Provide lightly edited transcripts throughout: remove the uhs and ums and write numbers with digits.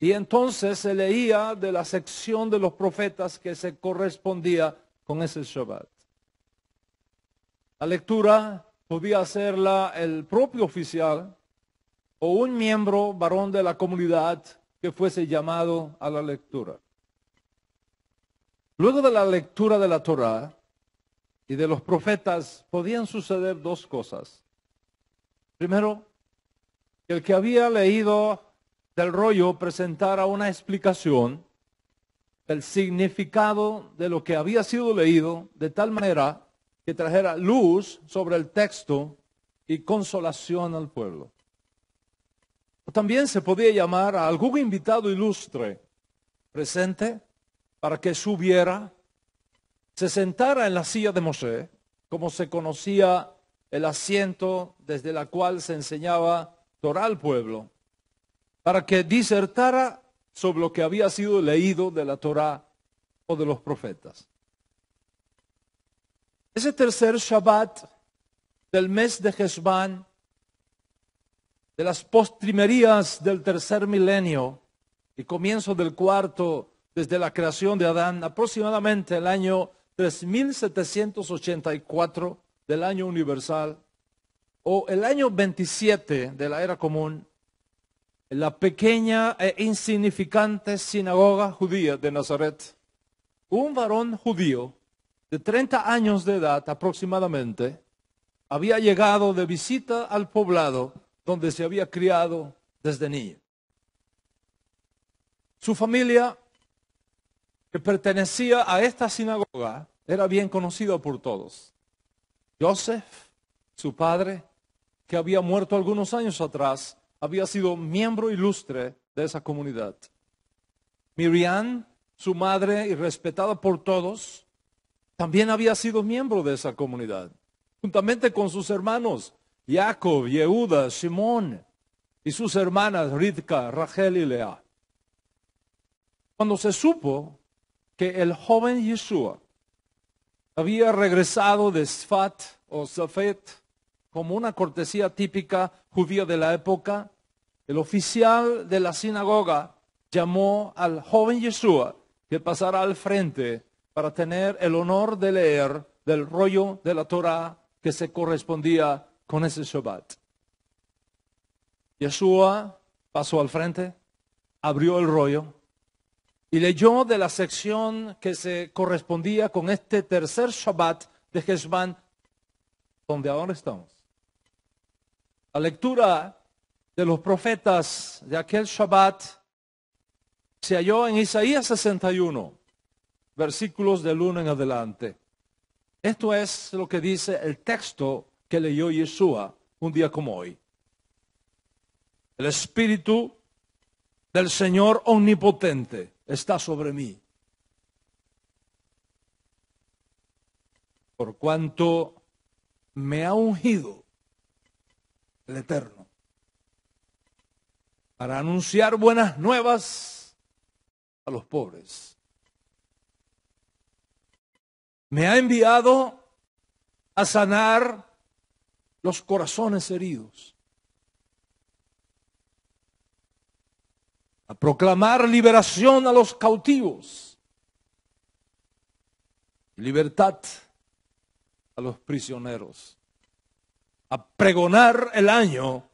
Y entonces se leía de la sección de los profetas que se correspondía con ese Shabbat. La lectura podía hacerla el propio oficial o un miembro varón de la comunidad que fuese llamado a la lectura. Luego de la lectura de la Torá y de los profetas podían suceder dos cosas. Primero, que el que había leído del rollo presentara una explicación del significado de lo que había sido leído, de tal manera que trajera luz sobre el texto y consolación al pueblo. También se podía llamar a algún invitado ilustre presente para que subiera, se sentara en la silla de Moshe, como se conocía el asiento desde la cual se enseñaba Torá al pueblo, para que disertara sobre lo que había sido leído de la Torá o de los profetas. Ese tercer Shabbat del mes de Heshvan, de las postrimerías del tercer milenio y comienzo del cuarto desde la creación de Adán, aproximadamente el año 3784 del año universal, o el año 27 de la era común, en la pequeña e insignificante sinagoga judía de Nazaret, un varón judío de 30 años de edad aproximadamente había llegado de visita al poblado donde se había criado desde niño. Su familia, que pertenecía a esta sinagoga, era bien conocida por todos. Joseph, su padre, que había muerto algunos años atrás, había sido miembro ilustre de esa comunidad. Miriam, su madre, y respetada por todos, también había sido miembro de esa comunidad, juntamente con sus hermanos, Jacob, Yehuda, Simón, y sus hermanas, Rivka, Rachel y Lea. Cuando se supo que el joven Yeshua había regresado de Sfat o Safet, como una cortesía típica judía de la época, el oficial de la sinagoga llamó al joven Yeshua que pasara al frente para tener el honor de leer del rollo de la Torá que se correspondía con ese Shabbat. Yeshua pasó al frente, abrió el rollo y leyó de la sección que se correspondía con este tercer Shabbat de Heshvan, donde ahora estamos. La lectura de los profetas de aquel Shabbat se halló en Isaías 61, versículos del 1 en adelante. Esto es lo que dice el texto que leyó Yeshua un día como hoy. El Espíritu del Señor Omnipotente está sobre mí, por cuanto me ha ungido el Eterno para anunciar buenas nuevas a los pobres. Me ha enviado a sanar los corazones heridos, a proclamar liberación a los cautivos, libertad a los prisioneros, a pregonar el año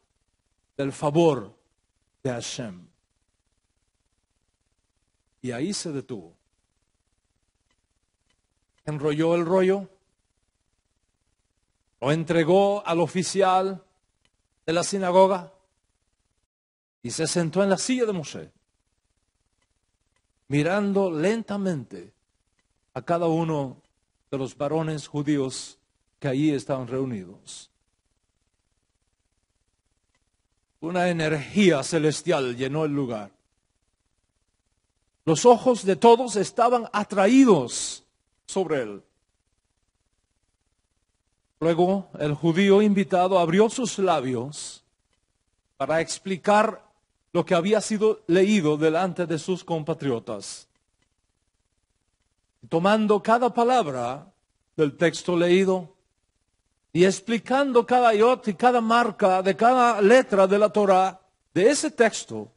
del favor de Hashem. Y ahí se detuvo. Enrolló el rollo, lo entregó al oficial de la sinagoga y se sentó en la silla de Moshe, mirando lentamente a cada uno de los varones judíos que allí estaban reunidos. Una energía celestial llenó el lugar. Los ojos de todos estaban atraídos sobre él. Luego el judío invitado abrió sus labios para explicar lo que había sido leído delante de sus compatriotas. Tomando cada palabra del texto leído y explicando cada iot y cada marca de cada letra de la Torá de ese texto,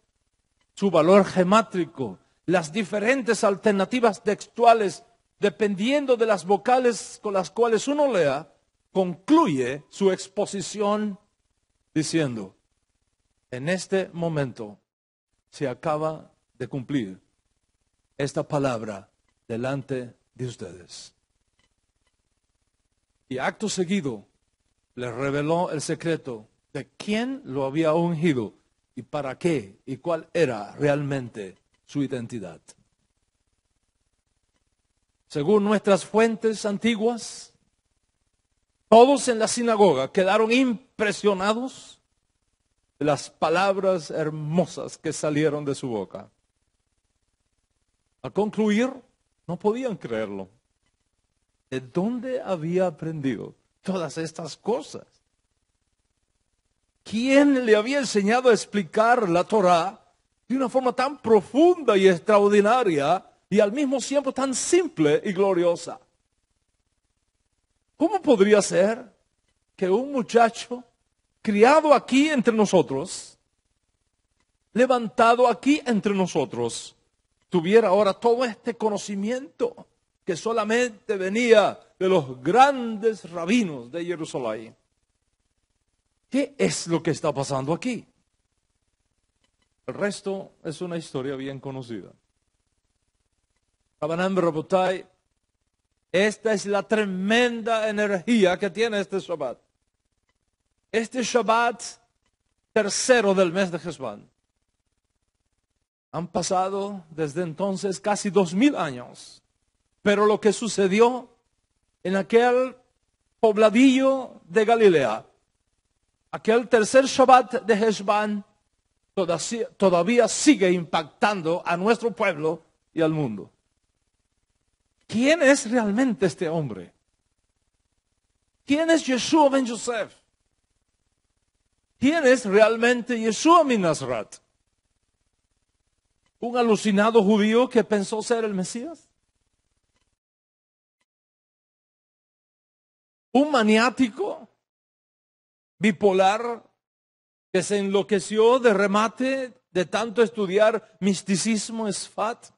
su valor gemátrico, las diferentes alternativas textuales, dependiendo de las vocales con las cuales uno lea, concluye su exposición diciendo, en este momento se acaba de cumplir esta palabra delante de ustedes. Y acto seguido les reveló el secreto de quién lo había ungido y para qué y cuál era realmente su identidad. Según nuestras fuentes antiguas, todos en la sinagoga quedaron impresionados de las palabras hermosas que salieron de su boca. Al concluir, no podían creerlo. ¿De dónde había aprendido todas estas cosas? ¿Quién le había enseñado a explicar la Torá de una forma tan profunda y extraordinaria y al mismo tiempo tan simple y gloriosa? ¿Cómo podría ser que un muchacho criado aquí entre nosotros, levantado aquí entre nosotros, tuviera ahora todo este conocimiento que solamente venía de los grandes rabinos de Jerusalén? ¿Qué es lo que está pasando aquí? El resto es una historia bien conocida. Rabbanan Rabotai, esta es la tremenda energía que tiene este Shabbat. Este Shabbat tercero del mes de Heshvan. Han pasado desde entonces casi 2000 años. Pero lo que sucedió en aquel pobladillo de Galilea, aquel tercer Shabbat de Heshvan, todavía sigue impactando a nuestro pueblo y al mundo. ¿Quién es realmente este hombre? ¿Quién es Yeshua ben Yosef? ¿Quién es realmente Yeshua min Nazaret? ¿Un alucinado judío que pensó ser el Mesías? ¿Un maniático bipolar que se enloqueció de remate de tanto estudiar misticismo Sfat?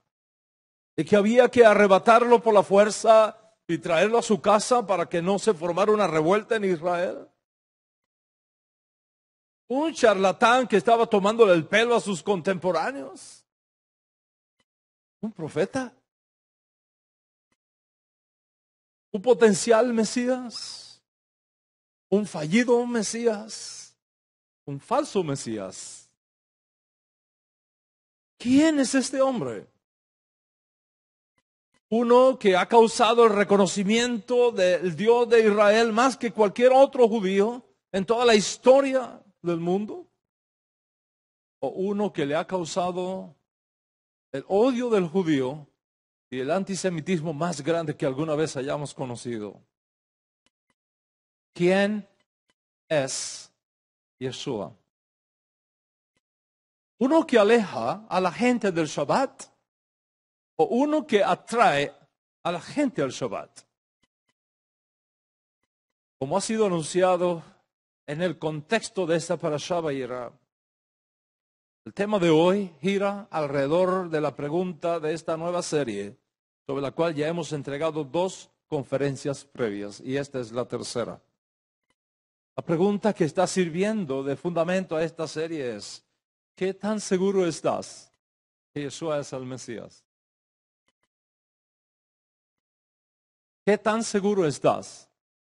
¿Y que había que arrebatarlo por la fuerza y traerlo a su casa para que no se formara una revuelta en Israel? ¿Un charlatán que estaba tomándole el pelo a sus contemporáneos? ¿Un profeta? ¿Un potencial Mesías? ¿Un fallido Mesías? ¿Un falso Mesías? ¿Quién es este hombre? Uno que ha causado el reconocimiento del Dios de Israel más que cualquier otro judío en toda la historia del mundo. O uno que le ha causado el odio del judío y el antisemitismo más grande que alguna vez hayamos conocido. ¿Quién es Yeshua? ¿Uno que aleja a la gente del Shabbat o uno que atrae a la gente al Shabbat? Como ha sido anunciado en el contexto de esta parashá Vayera, el tema de hoy gira alrededor de la pregunta de esta nueva serie, sobre la cual ya hemos entregado 2 conferencias previas, y esta es la tercera. La pregunta que está sirviendo de fundamento a esta serie es, ¿qué tan seguro estás que Yeshua es el Mesías? ¿Qué tan seguro estás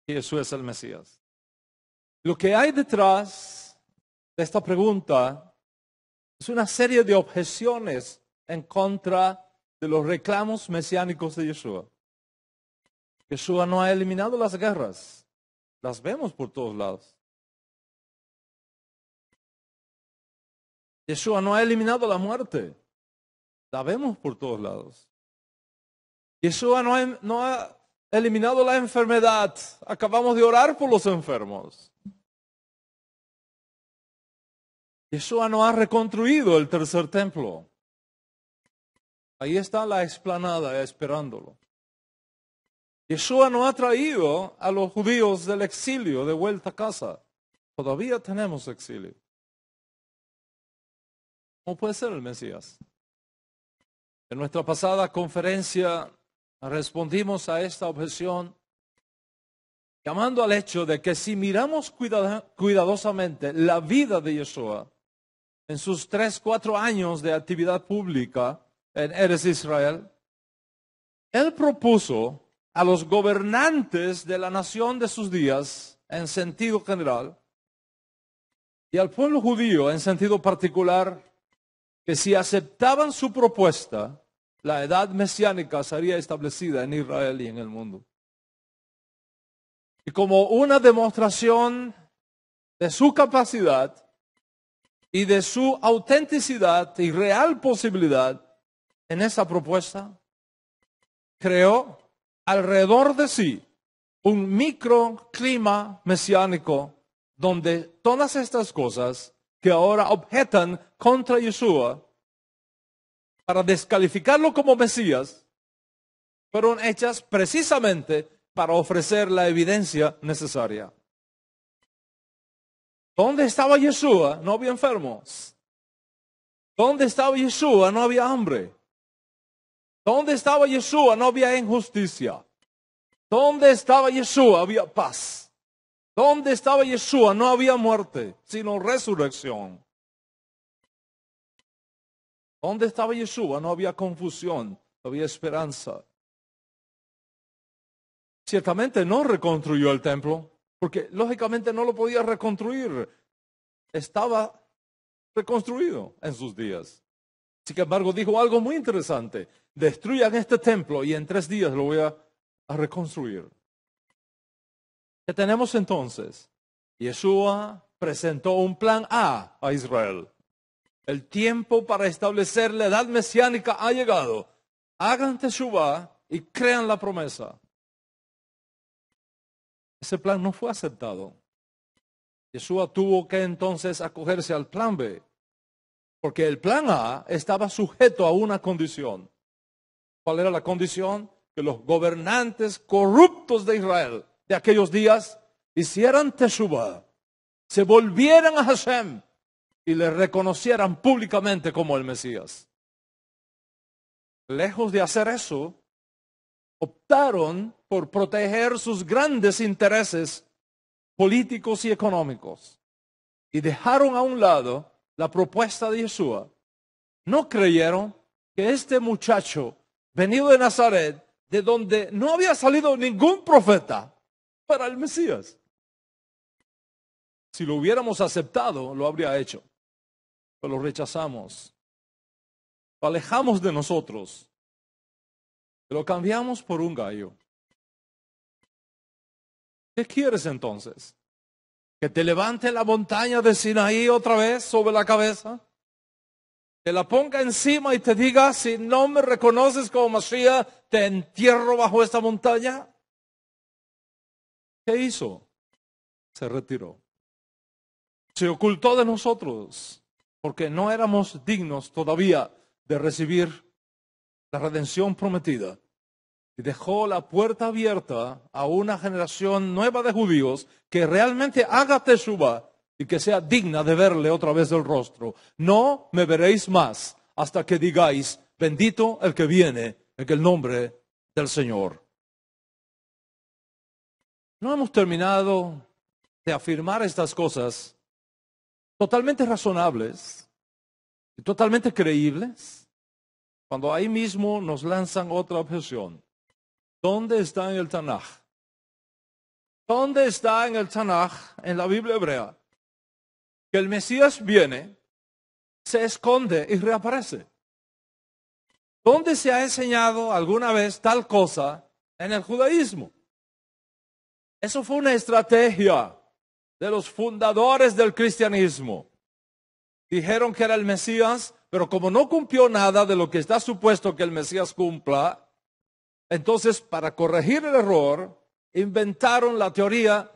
que Yeshua es el Mesías? Lo que hay detrás de esta pregunta es una serie de objeciones en contra de los reclamos mesiánicos de Yeshua. Yeshua no ha eliminado las guerras. Las vemos por todos lados. Yeshua no ha eliminado la muerte. La vemos por todos lados. Yeshua no ha eliminado la enfermedad. Acabamos de orar por los enfermos. Yeshua no ha reconstruido el tercer templo. Ahí está la explanada esperándolo. Yeshua no ha traído a los judíos del exilio de vuelta a casa. Todavía tenemos exilio. ¿Cómo puede ser el Mesías? En nuestra pasada conferencia respondimos a esta objeción llamando al hecho de que si miramos cuidadosamente la vida de Yeshua en sus 3-4 años de actividad pública en Eretz Israel, él propuso a los gobernantes de la nación de sus días, en sentido general, y al pueblo judío, en sentido particular, que si aceptaban su propuesta, la edad mesiánica sería establecida en Israel y en el mundo. Y como una demostración de su capacidad y de su autenticidad y real posibilidad en esa propuesta, creó alrededor de sí un microclima mesiánico donde todas estas cosas que ahora objetan contra Yeshua para descalificarlo como Mesías fueron hechas precisamente para ofrecer la evidencia necesaria. ¿Dónde estaba Yeshua? No había enfermos. ¿Dónde estaba Yeshua? No había hambre. ¿Dónde estaba Yeshua? No había injusticia. ¿Dónde estaba Yeshua? Había paz. ¿Dónde estaba Yeshua? No había muerte, sino resurrección. ¿Dónde estaba Yeshua? No había confusión, no había esperanza. Ciertamente no reconstruyó el templo, porque lógicamente no lo podía reconstruir. Estaba reconstruido en sus días. Sin embargo, dijo algo muy interesante. Destruyan este templo y en 3 días lo voy a reconstruir. ¿Qué tenemos entonces? Yeshua presentó un plan A Israel. El tiempo para establecer la edad mesiánica ha llegado. Hagan teshuvá y crean la promesa. Ese plan no fue aceptado. Yeshua tuvo que entonces acogerse al plan B, porque el plan A estaba sujeto a una condición. ¿Cuál era la condición? Que los gobernantes corruptos de Israel de aquellos días hicieran teshuvá, se volvieran a Hashem y le reconocieran públicamente como el Mesías. Lejos de hacer eso, optaron por proteger sus grandes intereses políticos y económicos y dejaron a un lado la propuesta de Yeshua. No creyeron que este muchacho venido de Nazaret, de donde no había salido ningún profeta, para el Mesías. Si lo hubiéramos aceptado, lo habría hecho, pero lo rechazamos. Lo alejamos de nosotros. Lo cambiamos por un gallo. ¿Qué quieres entonces? ¿Que te levante la montaña de Sinaí otra vez sobre la cabeza? ¿Que la ponga encima y te diga, si no me reconoces como Mashiach, te entierro bajo esta montaña? ¿Qué hizo? Se retiró. Se ocultó de nosotros porque no éramos dignos todavía de recibir la redención prometida. Y dejó la puerta abierta a una generación nueva de judíos que realmente haga teshuvá y que sea digna de verle otra vez el rostro. No me veréis más hasta que digáis, bendito el que viene en el nombre del Señor. No hemos terminado de afirmar estas cosas totalmente razonables y totalmente creíbles cuando ahí mismo nos lanzan otra objeción. ¿Dónde está en el Tanaj? ¿Dónde está en el Tanaj, en la Biblia hebrea, que el Mesías viene, se esconde y reaparece? ¿Dónde se ha enseñado alguna vez tal cosa en el judaísmo? Eso fue una estrategia de los fundadores del cristianismo. Dijeron que era el Mesías, pero como no cumplió nada de lo que está supuesto que el Mesías cumpla, entonces, para corregir el error, inventaron la teoría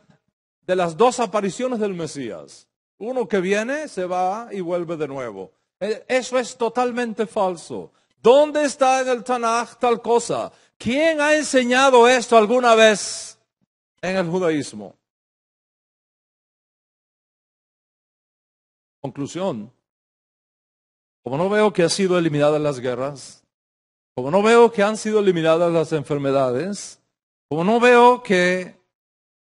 de las 2 apariciones del Mesías. Uno que viene, se va y vuelve de nuevo. Eso es totalmente falso. ¿Dónde está en el Tanaj tal cosa? ¿Quién ha enseñado esto alguna vez en el judaísmo? Conclusión. como no veo que han sido eliminadas las guerras, como no veo que han sido eliminadas las enfermedades, como no veo que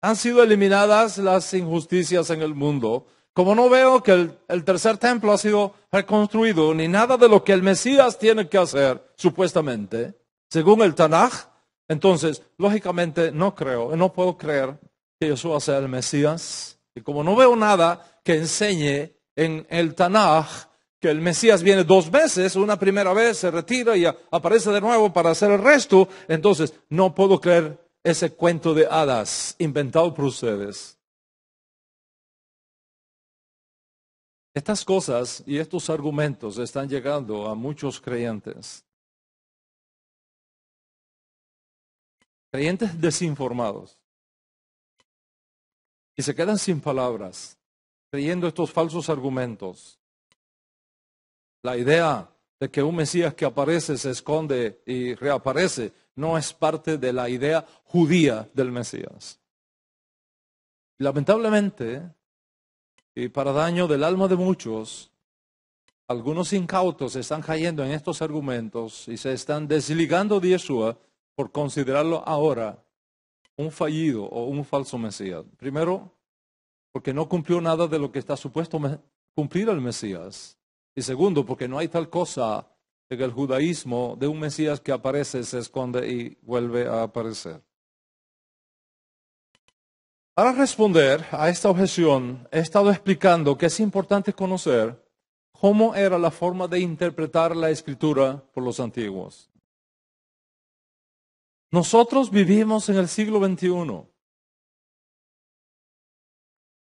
han sido eliminadas las injusticias en el mundo, como no veo que el tercer templo ha sido reconstruido, ni nada de lo que el Mesías tiene que hacer, supuestamente, según el Tanaj, entonces, lógicamente, no puedo creer que Yeshua sea el Mesías. Y como no veo nada que enseñe en el Tanaj que el Mesías viene 2 veces, una primera vez se retira y aparece de nuevo para hacer el resto, entonces no puedo creer ese cuento de hadas inventado por ustedes. Estas cosas y estos argumentos están llegando a muchos creyentes. Creyentes desinformados. Y se quedan sin palabras, creyendo estos falsos argumentos. La idea de que un Mesías que aparece, se esconde y reaparece, no es parte de la idea judía del Mesías. Lamentablemente, y para daño del alma de muchos, algunos incautos están cayendo en estos argumentos y se están desligando de Yeshua por considerarlo ahora un fallido o un falso Mesías. Primero, porque no cumplió nada de lo que está supuesto cumplir el Mesías. Y segundo, porque no hay tal cosa en el judaísmo de un Mesías que aparece, se esconde y vuelve a aparecer. Para responder a esta objeción, he estado explicando que es importante conocer cómo era la forma de interpretar la Escritura por los antiguos. Nosotros vivimos en el siglo XXI.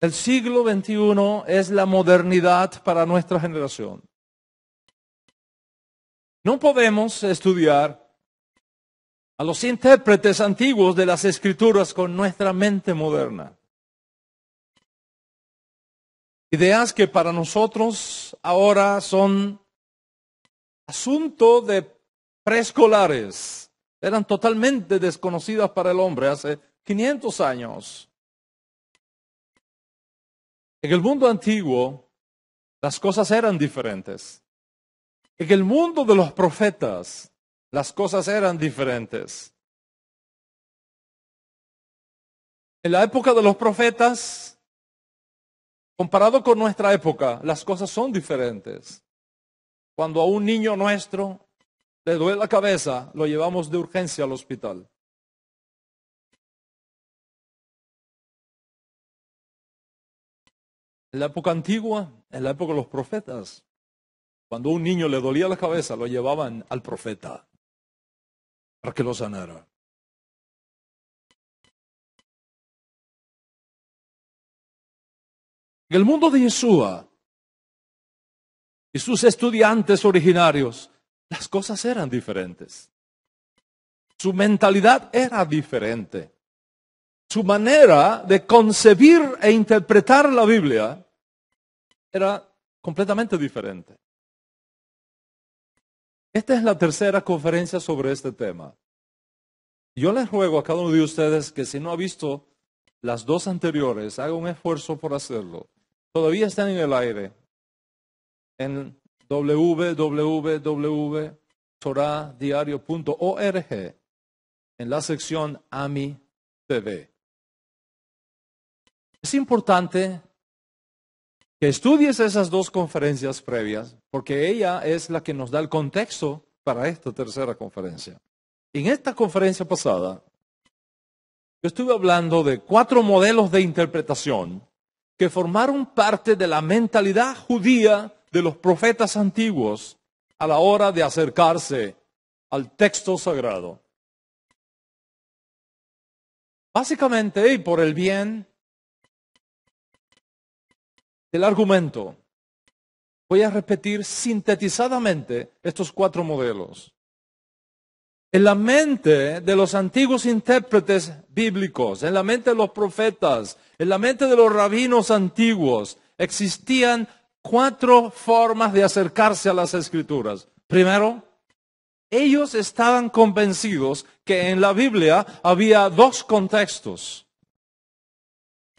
El siglo XXI es la modernidad para nuestra generación. No podemos estudiar a los intérpretes antiguos de las Escrituras con nuestra mente moderna. Ideas que para nosotros ahora son asunto de preescolares. Eran totalmente desconocidas para el hombre hace 500 años. En el mundo antiguo, las cosas eran diferentes. En el mundo de los profetas, las cosas eran diferentes. En la época de los profetas, comparado con nuestra época, las cosas son diferentes. Cuando a un niño nuestro le duele la cabeza, lo llevamos de urgencia al hospital. En la época antigua, en la época de los profetas, cuando a un niño le dolía la cabeza, lo llevaban al profeta para que lo sanara. En el mundo de Yeshua y sus estudiantes originarios, las cosas eran diferentes. Su mentalidad era diferente. Su manera de concebir e interpretar la Biblia era completamente diferente. Esta es la tercera conferencia sobre este tema. Yo les ruego a cada uno de ustedes que si no ha visto las 2 anteriores, haga un esfuerzo por hacerlo. Todavía están en el aire. En www.torahdiario.org, en la sección AMI TV. Es importante que estudies esas 2 conferencias previas, porque ella es la que nos da el contexto para esta tercera conferencia. En esta conferencia pasada, yo estuve hablando de 4 modelos de interpretación que formaron parte de la mentalidad judía de los profetas antiguos a la hora de acercarse al texto sagrado. Básicamente, y por el bien del argumento, voy a repetir sintetizadamente estos 4 modelos. En la mente de los antiguos intérpretes bíblicos, en la mente de los profetas, en la mente de los rabinos antiguos, existían 4 formas de acercarse a las Escrituras. Primero, ellos estaban convencidos que en la Biblia había 2 contextos.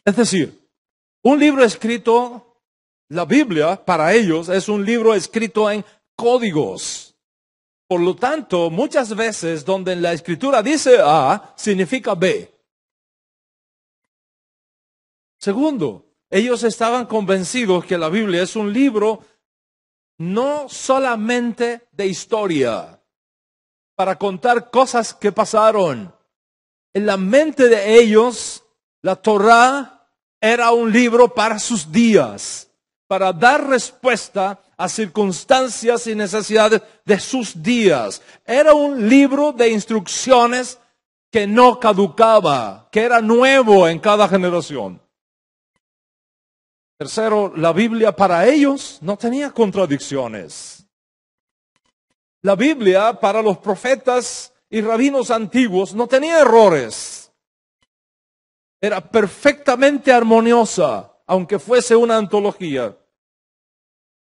Es decir, un libro escrito La Biblia, para ellos, es un libro escrito en códigos. Por lo tanto, muchas veces donde la Escritura dice A, significa B. Segundo, ellos estaban convencidos que la Biblia es un libro no solamente de historia, para contar cosas que pasaron. En la mente de ellos, la Torá era un libro para sus días, para dar respuesta a circunstancias y necesidades de sus días. Era un libro de instrucciones que no caducaba, que era nuevo en cada generación. Tercero, la Biblia para ellos no tenía contradicciones. La Biblia para los profetas y rabinos antiguos no tenía errores. Era perfectamente armoniosa, aunque fuese una antología.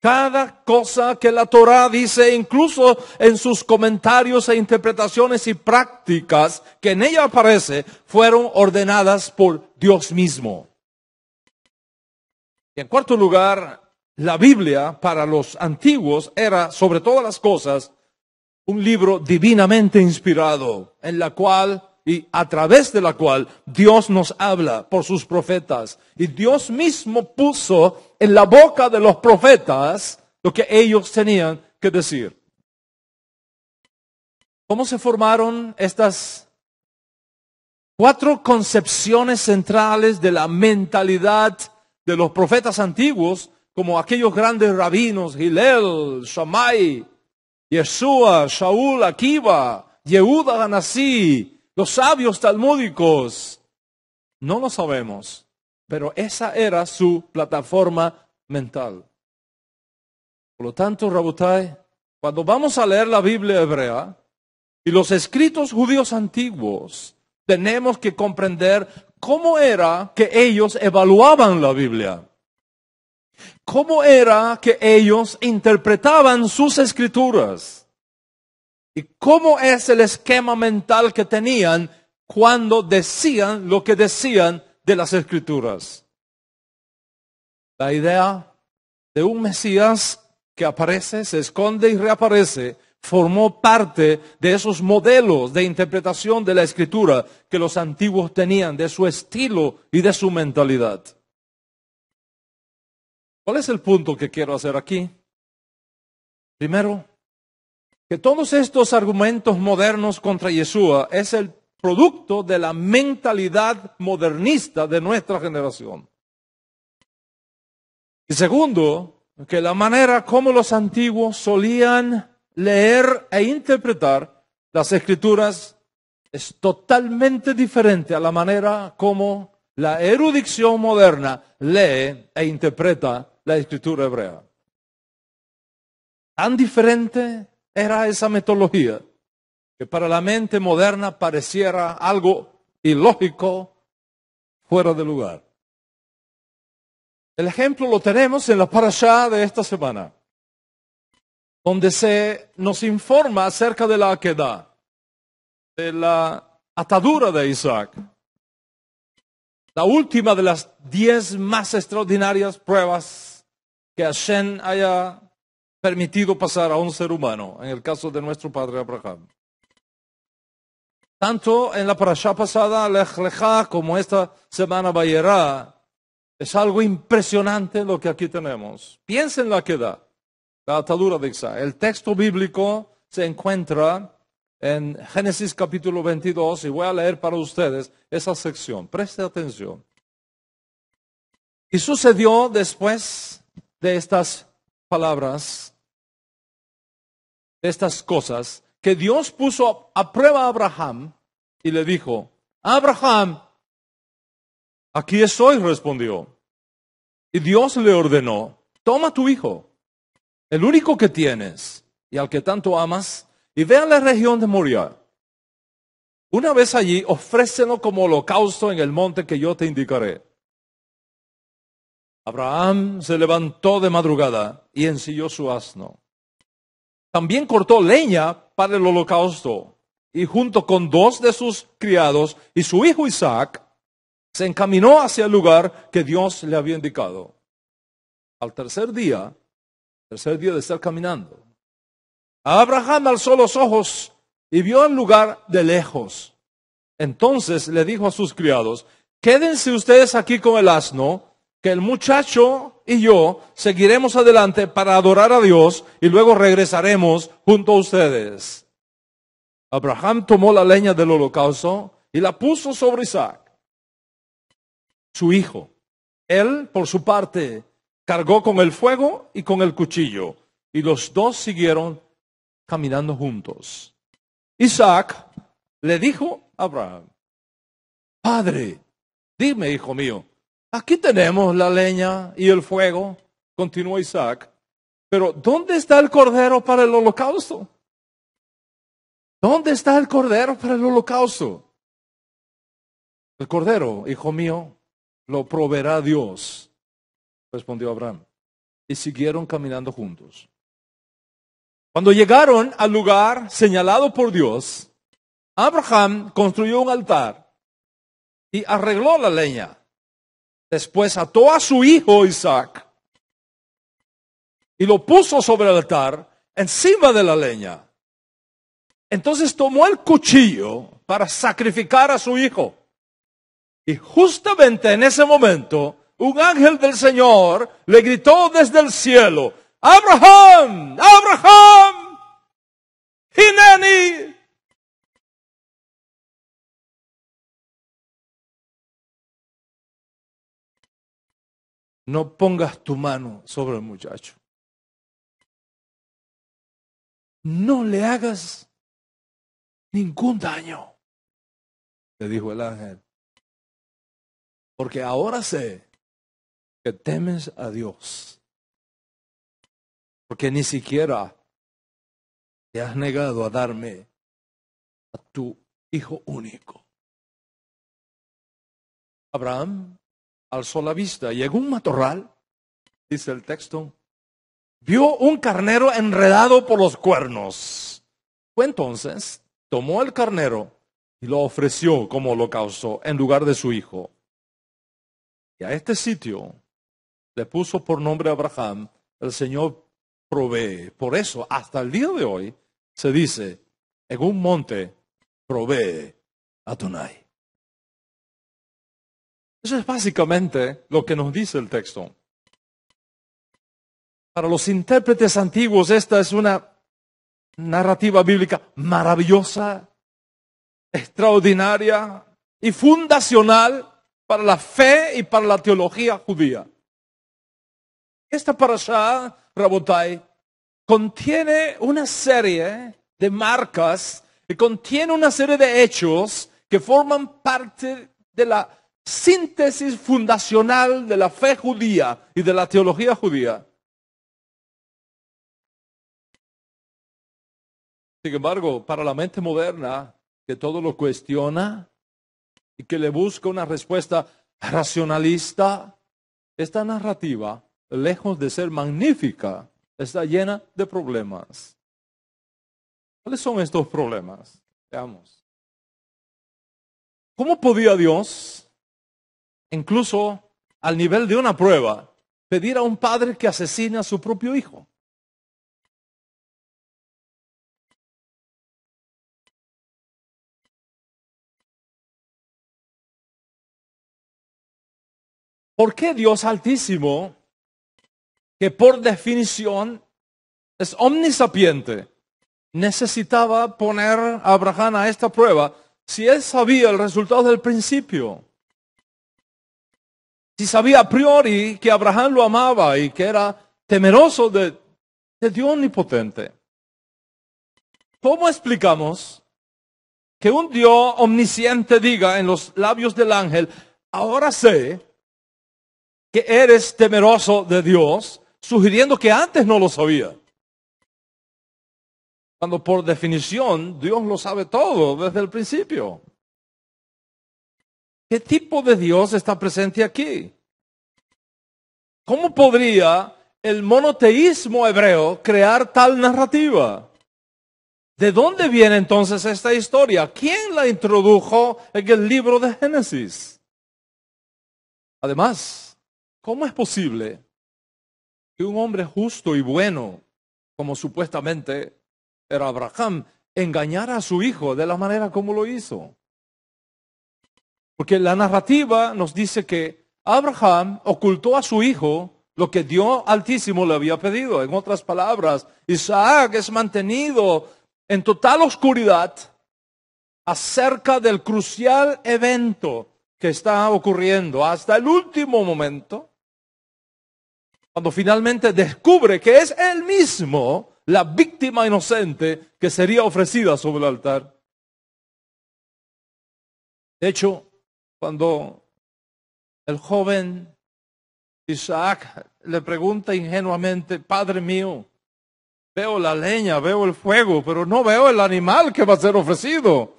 Cada cosa que la Torá dice, incluso en sus comentarios e interpretaciones y prácticas que en ella aparece, fueron ordenadas por Dios mismo. Y en cuarto lugar, la Biblia para los antiguos era, sobre todas las cosas, un libro divinamente inspirado, en la cual y a través de la cual Dios nos habla por sus profetas. Y Dios mismo puso en la boca de los profetas lo que ellos tenían que decir. ¿Cómo se formaron estas 4 concepciones centrales de la mentalidad de los profetas antiguos, como aquellos grandes rabinos, Hillel, Shammai, Yeshua, Shaul, Akiva, Yehuda Hanasí, los sabios talmúdicos? No lo sabemos, pero esa era su plataforma mental. Por lo tanto, Rabotai, cuando vamos a leer la Biblia hebrea y los escritos judíos antiguos, tenemos que comprender cómo era que ellos evaluaban la Biblia. ¿Cómo era que ellos interpretaban sus escrituras? ¿Y cómo es el esquema mental que tenían cuando decían lo que decían de las escrituras? La idea de un Mesías que aparece, se esconde y reaparece, formó parte de esos modelos de interpretación de la escritura que los antiguos tenían, de su estilo y de su mentalidad. ¿Cuál es el punto que quiero hacer aquí? Primero, que todos estos argumentos modernos contra Yeshua es el producto de la mentalidad modernista de nuestra generación. Y segundo, que la manera como los antiguos solían leer e interpretar las escrituras es totalmente diferente a la manera como la erudición moderna lee e interpreta la escritura hebrea. Tan diferente era esa metodología que para la mente moderna pareciera algo ilógico, fuera de lugar. El ejemplo lo tenemos en la parashá de esta semana, donde se nos informa acerca de la Akedah, de la atadura de Isaac, la última de las 10 más extraordinarias pruebas que Hashem haya permitido pasar a un ser humano, en el caso de nuestro padre Abraham. Tanto en la parashá pasada, Lech Lechá, como esta semana Vayera, es algo impresionante lo que aquí tenemos. Piensen en la Akedah, la atadura de Isaac. El texto bíblico se encuentra en Génesis capítulo 22 y voy a leer para ustedes esa sección. Preste atención. Y sucedió después de estas palabras, de estas cosas, que Dios puso a prueba a Abraham y le dijo: Abraham, aquí estoy, respondió. Y Dios le ordenó: toma tu hijo, el único que tienes y al que tanto amas, y ve a la región de Moria. Una vez allí, ofrécelo como holocausto en el monte que yo te indicaré. Abraham se levantó de madrugada y ensilló su asno. También cortó leña para el holocausto, y junto con 2 de sus criados y su hijo Isaac, se encaminó hacia el lugar que Dios le había indicado. Al tercer día de estar caminando, Abraham alzó los ojos y vio el lugar de lejos. Entonces le dijo a sus criados: quédense ustedes aquí con el asno, que el muchacho y yo seguiremos adelante para adorar a Dios y luego regresaremos junto a ustedes. Abraham tomó la leña del holocausto y la puso sobre Isaac, su hijo. Él, por su parte, cargó con el fuego y con el cuchillo, y los dos siguieron caminando juntos. Isaac le dijo a Abraham: Padre, dime, hijo mío, aquí tenemos la leña y el fuego, continuó Isaac, pero ¿dónde está el cordero para el holocausto? ¿Dónde está el cordero para el holocausto? El cordero, hijo mío, lo proveerá Dios, respondió Abraham. Y siguieron caminando juntos. Cuando llegaron al lugar señalado por Dios, Abraham construyó un altar y arregló la leña. Después ató a su hijo Isaac y lo puso sobre el altar encima de la leña. Entonces tomó el cuchillo para sacrificar a su hijo. Y justamente en ese momento, un ángel del Señor le gritó desde el cielo: ¡Abraham! ¡Abraham! ¡Hineni! No pongas tu mano sobre el muchacho. No le hagas ningún daño, le dijo el ángel. Porque ahora sé que temes a Dios. Porque ni siquiera te has negado a darme a tu hijo único. Abraham alzó la vista y en un matorral, dice el texto, vio un carnero enredado por los cuernos. Fue entonces, tomó el carnero y lo ofreció como holocausto en lugar de su hijo. Y a este sitio le puso por nombre Abraham: el Señor provee. Por eso, hasta el día de hoy, se dice: en un monte provee Adonai. Eso es básicamente lo que nos dice el texto. Para los intérpretes antiguos, esta es una narrativa bíblica maravillosa, extraordinaria y fundacional para la fe y para la teología judía. Esta parashá, Rabotai, contiene una serie de marcas y contiene una serie de hechos que forman parte de la síntesis fundacional de la fe judía y de la teología judía. Sin embargo, para la mente moderna, que todo lo cuestiona y que le busca una respuesta racionalista, esta narrativa, lejos de ser magnífica, está llena de problemas. ¿Cuáles son estos problemas? Veamos. ¿Cómo podía Dios, incluso al nivel de una prueba, pedir a un padre que asesine a su propio hijo? ¿Por qué Dios Altísimo, que por definición es omnisapiente, necesitaba poner a Abraham a esta prueba si él sabía el resultado del principio? Si sabía a priori que Abraham lo amaba y que era temeroso de Dios omnipotente. ¿Cómo explicamos que un Dios omnisciente diga en los labios del ángel: ahora sé que eres temeroso de Dios, sugiriendo que antes no lo sabía? Cuando por definición Dios lo sabe todo desde el principio. ¿Qué tipo de Dios está presente aquí? ¿Cómo podría el monoteísmo hebreo crear tal narrativa? ¿De dónde viene entonces esta historia? ¿Quién la introdujo en el libro de Génesis? Además, ¿cómo es posible que un hombre justo y bueno, como supuestamente era Abraham, engañara a su hijo de la manera como lo hizo? Porque la narrativa nos dice que Abraham ocultó a su hijo lo que Dios Altísimo le había pedido. En otras palabras, Isaac es mantenido en total oscuridad acerca del crucial evento que está ocurriendo hasta el último momento, cuando finalmente descubre que es él mismo la víctima inocente que sería ofrecida sobre el altar. De hecho, cuando el joven Isaac le pregunta ingenuamente: Padre mío, veo la leña, veo el fuego, pero no veo el animal que va a ser ofrecido,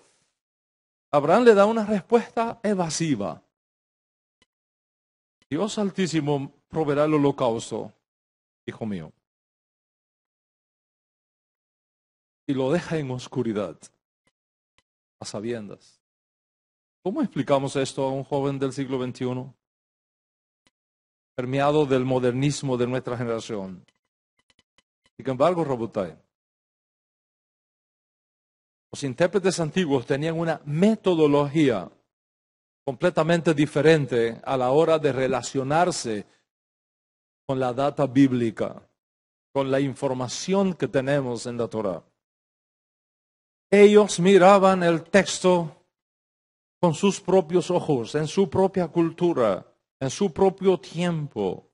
Abraham le da una respuesta evasiva: Dios Altísimo proveerá el holocausto, hijo mío. Y lo deja en oscuridad, a sabiendas. ¿Cómo explicamos esto a un joven del siglo XXI? Permeado del modernismo de nuestra generación. Sin embargo, Rabotai, los intérpretes antiguos tenían una metodología completamente diferente a la hora de relacionarse con la data bíblica, con la información que tenemos en la Torá. Ellos miraban el texto con sus propios ojos, en su propia cultura, en su propio tiempo,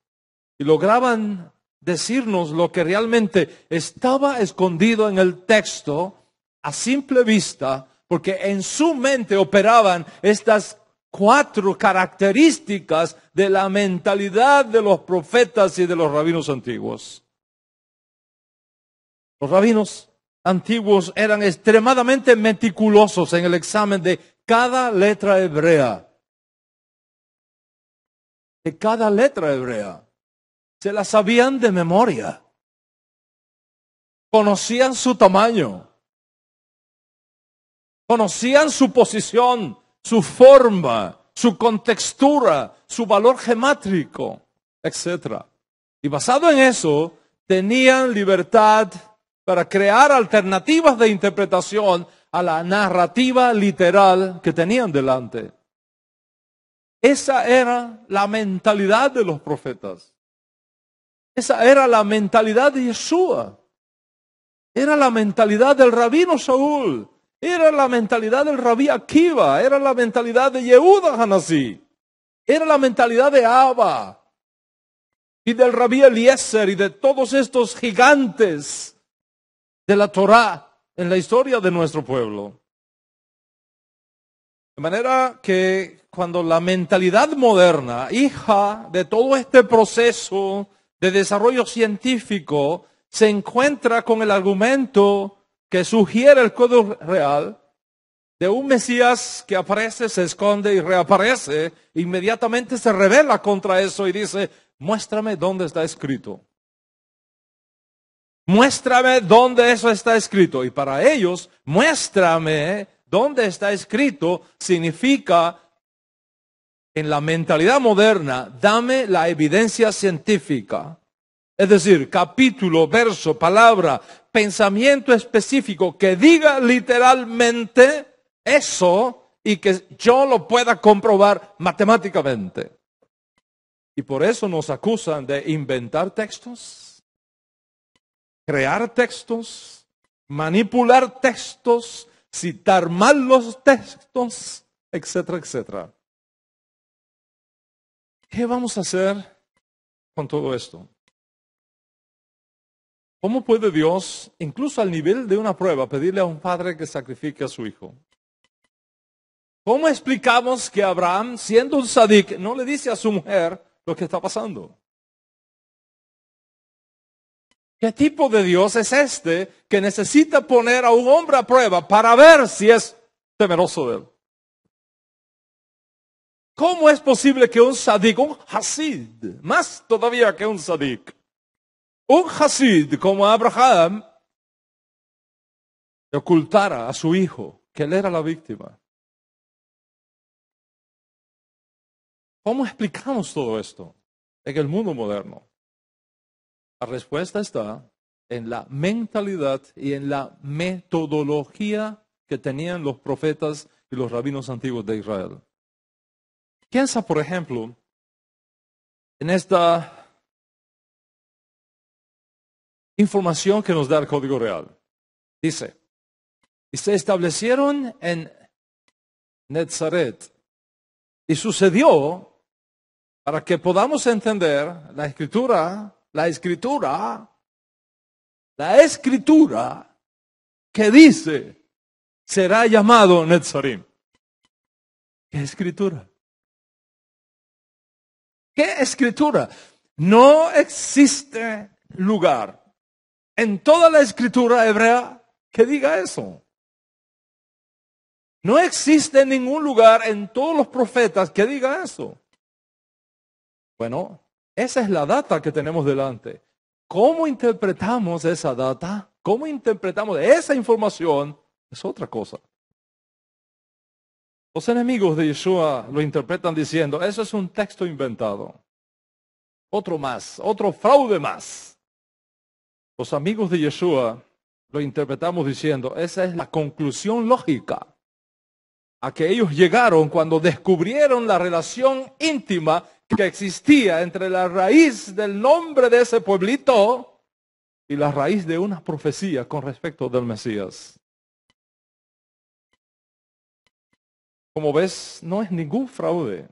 y lograban decirnos lo que realmente estaba escondido en el texto a simple vista, porque en su mente operaban estas 4 características de la mentalidad de los profetas y de los rabinos antiguos. Los rabinos antiguos eran extremadamente meticulosos en el examen de cada letra hebrea. De cada letra hebrea. Se la sabían de memoria. Conocían su tamaño. Conocían su posición, su forma, su contextura, su valor gemátrico, etc. Y basado en eso, tenían libertad para crear alternativas de interpretación a la narrativa literal que tenían delante. Esa era la mentalidad de los profetas. Esa era la mentalidad de Yeshua. Era la mentalidad del rabino Saúl. Era la mentalidad del rabí Akiva. Era la mentalidad de Yehuda Hanasí. Era la mentalidad de Abba. Y del rabí Eliezer y de todos estos gigantes de la Torá en la historia de nuestro pueblo. De manera que cuando la mentalidad moderna, hija de todo este proceso de desarrollo científico, se encuentra con el argumento que sugiere el Código Real de un Mesías que aparece, se esconde y reaparece, inmediatamente se revela contra eso y dice: muéstrame dónde está escrito. Muéstrame dónde eso está escrito. Y para ellos, muéstrame dónde está escrito significa, en la mentalidad moderna, dame la evidencia científica. Es decir, capítulo, verso, palabra, pensamiento específico que diga literalmente eso y que yo lo pueda comprobar matemáticamente. Y por eso nos acusan de inventar textos, crear textos, manipular textos, citar mal los textos, etcétera, etcétera. ¿Qué vamos a hacer con todo esto? ¿Cómo puede Dios, incluso al nivel de una prueba, pedirle a un padre que sacrifique a su hijo? ¿Cómo explicamos que Abraham, siendo un sadik, no le dice a su mujer lo que está pasando? ¿Qué tipo de Dios es este que necesita poner a un hombre a prueba para ver si es temeroso de él? ¿Cómo es posible que un sadik, un hasid, más todavía que un sadik, un hasid como Abraham, ocultara a su hijo que él era la víctima? ¿Cómo explicamos todo esto en el mundo moderno? La respuesta está en la mentalidad y en la metodología que tenían los profetas y los rabinos antiguos de Israel. Piensa, por ejemplo, en esta información que nos da el Código Real. Dice, y se establecieron en Nazaret. Y sucedió, para que podamos entender la escritura que dice, será llamado Netzarim. ¿Qué escritura? ¿Qué escritura? No existe lugar en toda la escritura hebrea que diga eso. No existe ningún lugar en todos los profetas que diga eso. Bueno, esa es la data que tenemos delante. ¿Cómo interpretamos esa data? ¿Cómo interpretamos esa información? Es otra cosa. Los enemigos de Yeshua lo interpretan diciendo, eso es un texto inventado. Otro más, otro fraude más. Los amigos de Yeshua lo interpretamos diciendo, esa es la conclusión lógica a que ellos llegaron cuando descubrieron la relación íntima que existía entre la raíz del nombre de ese pueblito y la raíz de una profecía con respecto del Mesías. Como ves, no es ningún fraude.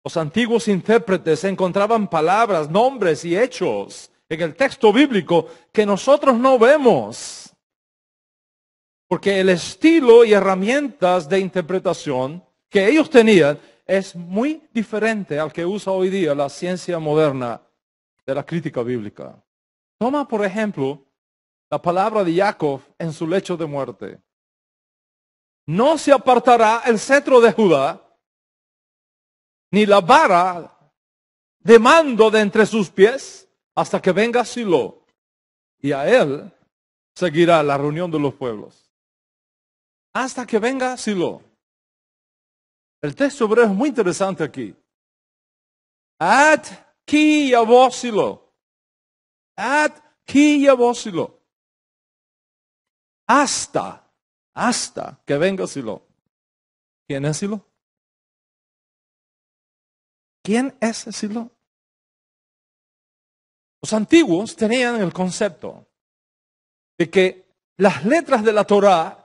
Los antiguos intérpretes encontraban palabras, nombres y hechos en el texto bíblico que nosotros no vemos. Porque el estilo y herramientas de interpretación que ellos tenían es muy diferente al que usa hoy día la ciencia moderna de la crítica bíblica. Toma, por ejemplo, la palabra de Jacob en su lecho de muerte. No se apartará el cetro de Judá, ni la vara de mando de entre sus pies, hasta que venga Silo, y a él seguirá la reunión de los pueblos. Hasta que venga Silo. El texto hebreo es muy interesante aquí. Ad ki yavo Silo. Ad ki yavo Silo. Hasta que venga Silo. ¿Quién es Silo? ¿Quién es Silo? Los antiguos tenían el concepto de que las letras de la Torá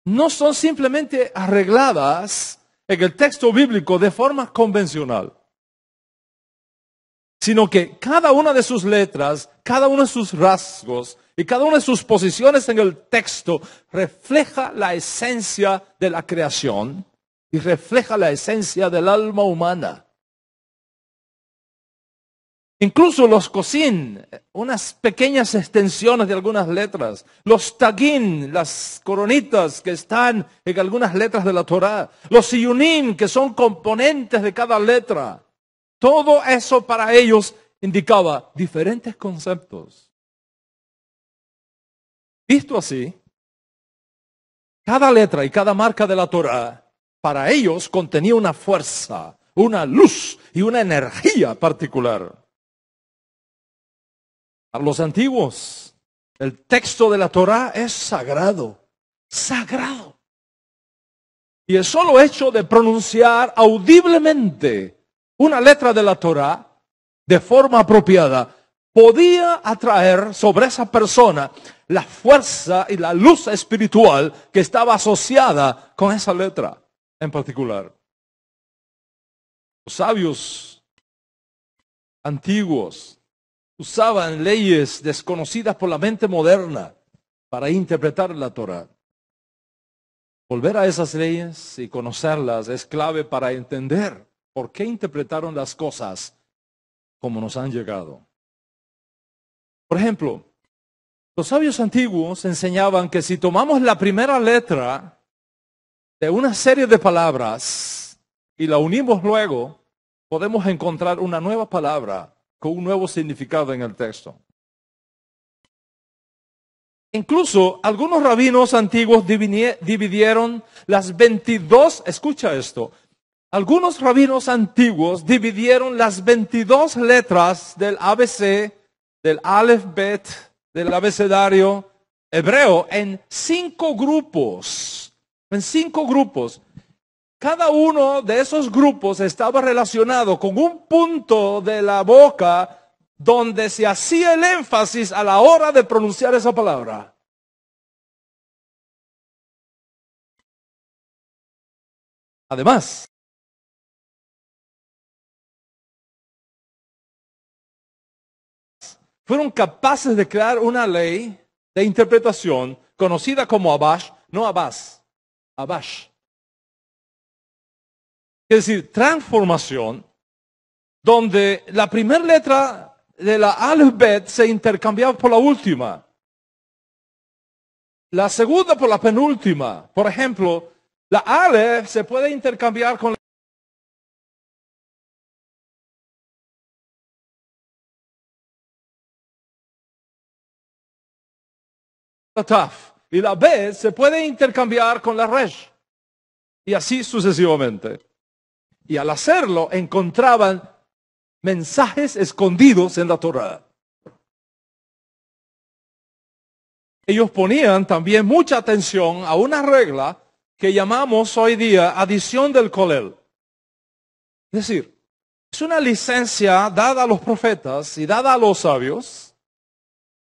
no son simplemente arregladas en el texto bíblico de forma convencional, sino que cada una de sus letras, cada uno de sus rasgos y cada una de sus posiciones en el texto refleja la esencia de la creación y refleja la esencia del alma humana. Incluso los cosin, unas pequeñas extensiones de algunas letras, los tagin, las coronitas que están en algunas letras de la Torá, los siyunim, que son componentes de cada letra, todo eso para ellos indicaba diferentes conceptos. Visto así, cada letra y cada marca de la Torá, para ellos contenía una fuerza, una luz y una energía particular. A los antiguos, el texto de la Torá es sagrado, sagrado. Y el solo hecho de pronunciar audiblemente una letra de la Torá de forma apropiada podía atraer sobre esa persona la fuerza y la luz espiritual que estaba asociada con esa letra en particular. Los sabios antiguos usaban leyes desconocidas por la mente moderna para interpretar la Torá. Volver a esas leyes y conocerlas es clave para entender por qué interpretaron las cosas como nos han llegado. Por ejemplo, los sabios antiguos enseñaban que si tomamos la primera letra de una serie de palabras y la unimos luego, podemos encontrar una nueva palabra con un nuevo significado en el texto. Incluso algunos rabinos antiguos dividieron las 22, escucha esto, Algunos rabinos antiguos dividieron las 22 letras del ABC, del Aleph Bet, del abecedario hebreo, en 5 grupos. En 5 grupos. Cada uno de esos grupos estaba relacionado con un punto de la boca donde se hacía el énfasis a la hora de pronunciar esa palabra. Además, fueron capaces de crear una ley de interpretación conocida como Abash, no Abbas, Abash. Es decir, transformación, donde la primera letra de la Aleph Bet se intercambiaba por la última. La segunda por la penúltima. Por ejemplo, la Aleph se puede intercambiar con la Taf. Y la Bet se puede intercambiar con la Resh. Y así sucesivamente. Y al hacerlo encontraban mensajes escondidos en la Torá. Ellos ponían también mucha atención a una regla que llamamos hoy día adición del kolel. Es decir, es una licencia dada a los profetas y dada a los sabios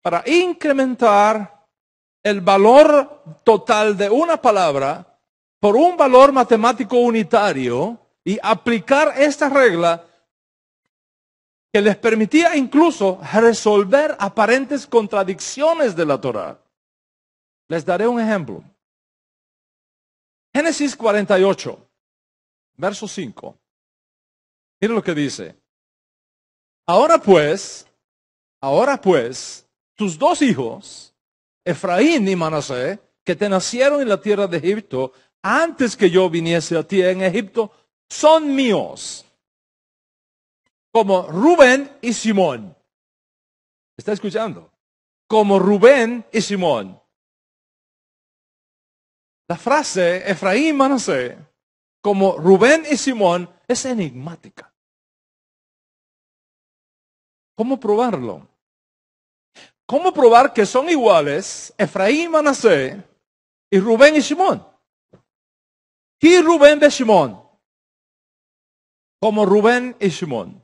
para incrementar el valor total de una palabra por un valor matemático unitario y aplicar esta regla que les permitía incluso resolver aparentes contradicciones de la Torá. Les daré un ejemplo. Génesis 48, verso 5. Miren lo que dice. Ahora pues, tus 2 hijos, Efraín y Manasés, que te nacieron en la tierra de Egipto, antes que yo viniese a ti en Egipto, son míos, como Rubén y Simón. ¿Está escuchando? Como Rubén y Simón. La frase Efraín y Manasés, como Rubén y Simón, es enigmática. ¿Cómo probarlo? ¿Cómo probar que son iguales Efraín y Manasés y Rubén y Simón? Y Rubén de Simón, como Rubén y Simón.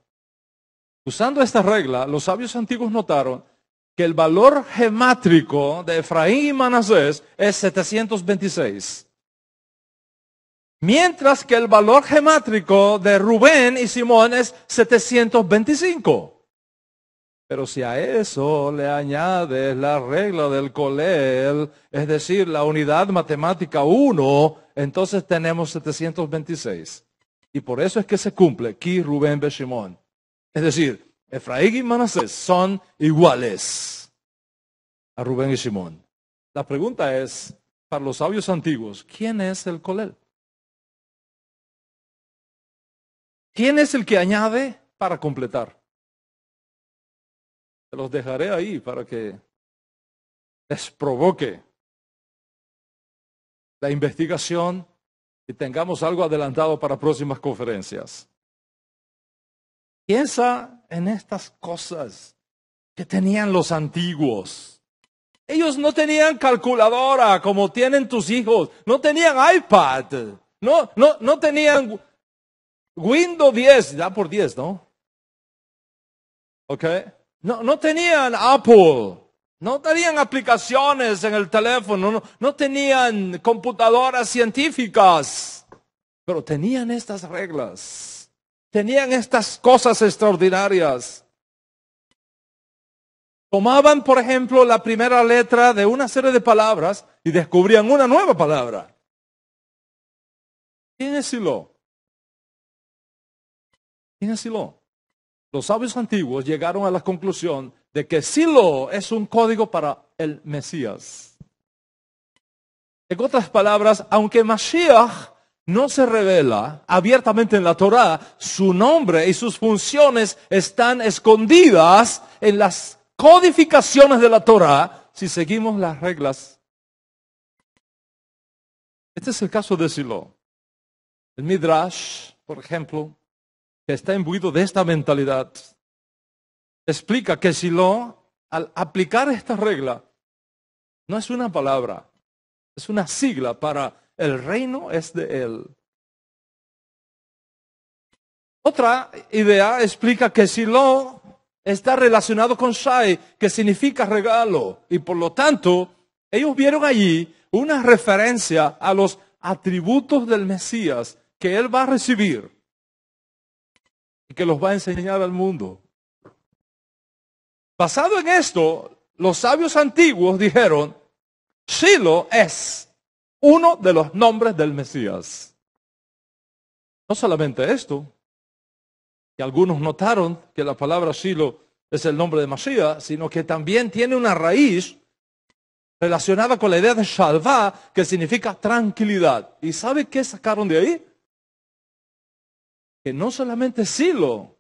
Usando esta regla, los sabios antiguos notaron que el valor gemátrico de Efraín y Manasés es 726. Mientras que el valor gemátrico de Rubén y Simón es 725. Pero si a eso le añades la regla del kolel, es decir, la unidad matemática 1, entonces tenemos 726. Y por eso es que se cumple Ki Rubén be Shimón. Es decir, Efraín y Manasés son iguales a Rubén y Simón. La pregunta es, para los sabios antiguos, ¿quién es el kolel? ¿Quién es el que añade para completar? Se los dejaré ahí para que les provoque la investigación y tengamos algo adelantado para próximas conferencias. Piensa en estas cosas que tenían los antiguos. Ellos no tenían calculadora como tienen tus hijos. No tenían iPad. No tenían Windows 10. Da por 10, ¿no? ¿Ok? No tenían Apple, no tenían aplicaciones en el teléfono, no tenían computadoras científicas, pero tenían estas reglas, tenían estas cosas extraordinarias. Tomaban, por ejemplo, la primera letra de una serie de palabras y descubrían una nueva palabra. ¿Quién es Silo? ¿Quién es Silo? Los sabios antiguos llegaron a la conclusión de que Silo es un código para el Mesías. En otras palabras, aunque Mashiach no se revela abiertamente en la Torá, su nombre y sus funciones están escondidas en las codificaciones de la Torá si seguimos las reglas. Este es el caso de Silo. El Midrash por ejemplo, que está imbuido de esta mentalidad, explica que Shiloh, al aplicar esta regla, no es una palabra, es una sigla para el reino es de Él. Otra idea explica que Shiloh está relacionado con Shai, que significa regalo, y por lo tanto, ellos vieron allí una referencia a los atributos del Mesías que Él va a recibir y que los va a enseñar al mundo. Basado en esto, los sabios antiguos dijeron, Shiloh es uno de los nombres del Mesías. No solamente esto, que algunos notaron que la palabra Shiloh es el nombre de Mashiach, sino que también tiene una raíz relacionada con la idea de Shalvá, que significa tranquilidad. ¿Y sabe qué sacaron de ahí? Que no solamente Shiloh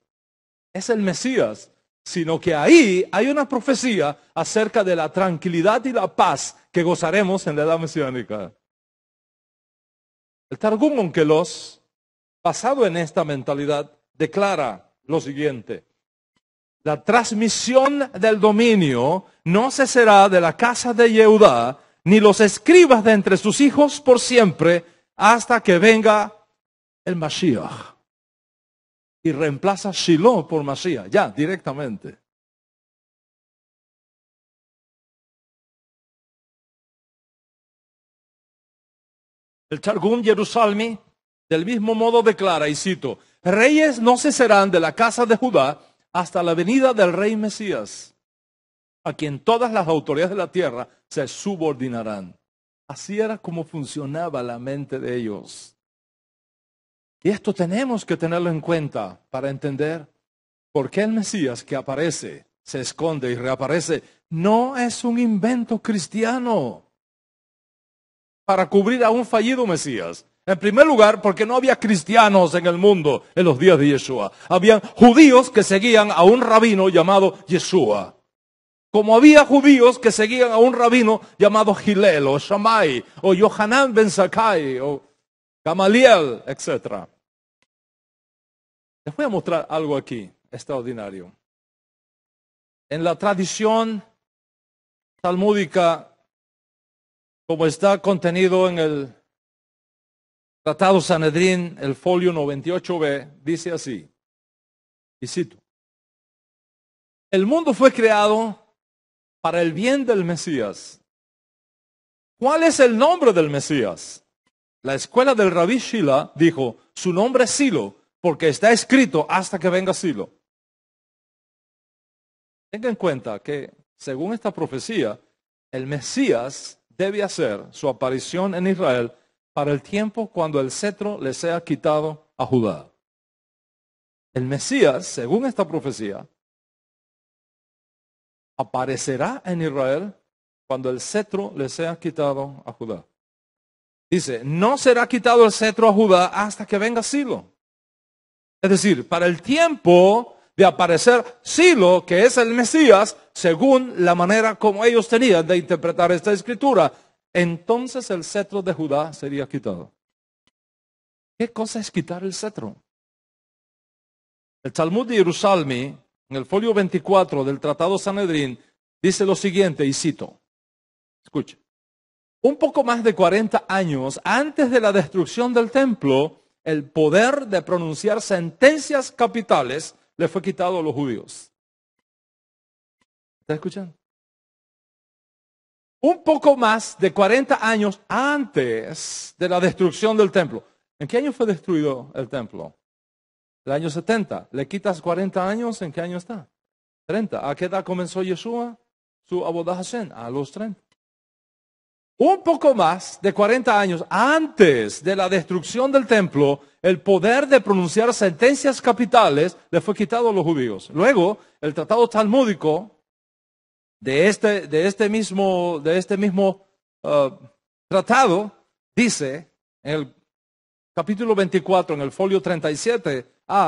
es el Mesías, sino que ahí hay una profecía acerca de la tranquilidad y la paz que gozaremos en la edad mesiánica. El Targum Onkelos, basado en esta mentalidad, declara lo siguiente: la transmisión del dominio no cesará de la casa de Yehudá, ni los escribas de entre sus hijos por siempre, hasta que venga el Mashiach. Y reemplaza Shiloh por Mashiach, ya, directamente. El Targum Jerusalmi, del mismo modo declara, y cito, reyes no cesarán de la casa de Judá hasta la venida del rey Mesías, a quien todas las autoridades de la tierra se subordinarán. Así era como funcionaba la mente de ellos. Y esto tenemos que tenerlo en cuenta para entender por qué el Mesías que aparece, se esconde y reaparece, no es un invento cristiano para cubrir a un fallido Mesías. En primer lugar, porque no había cristianos en el mundo en los días de Yeshua. Habían judíos que seguían a un rabino llamado Yeshua. Como había judíos que seguían a un rabino llamado Hillel, o Shammai, o Yohanan ben Zakkai, o Gamaliel, etc. Les voy a mostrar algo aquí extraordinario. En la tradición talmúdica, como está contenido en el Tratado Sanedrín, el folio 98b, dice así, y cito, el mundo fue creado para el bien del Mesías. ¿Cuál es el nombre del Mesías? La escuela del Rabí Shila dijo, su nombre es Silo, porque está escrito hasta que venga Silo. Tenga en cuenta que, según esta profecía, el Mesías debe hacer su aparición en Israel para el tiempo cuando el cetro le sea quitado a Judá. El Mesías, según esta profecía, aparecerá en Israel cuando el cetro le sea quitado a Judá. Dice, no será quitado el cetro a Judá hasta que venga Silo. Es decir, para el tiempo de aparecer Silo, que es el Mesías, según la manera como ellos tenían de interpretar esta escritura, entonces el cetro de Judá sería quitado. ¿Qué cosa es quitar el cetro? El Talmud de Jerusalmi, en el folio 24 del Tratado Sanedrín, dice lo siguiente, y cito, escuche. Un poco más de 40 años antes de la destrucción del templo, el poder de pronunciar sentencias capitales le fue quitado a los judíos. ¿Está escuchando? Un poco más de 40 años antes de la destrucción del templo. ¿En qué año fue destruido el templo? El año 70. ¿Le quitas 40 años? ¿En qué año está? 30. ¿A qué edad comenzó Yeshua su Avodah Hashem? A los 30. Un poco más de 40 años antes de la destrucción del templo, el poder de pronunciar sentencias capitales le fue quitado a los judíos. Luego, el tratado talmúdico de este mismo tratado dice, en el capítulo 24, en el folio 37,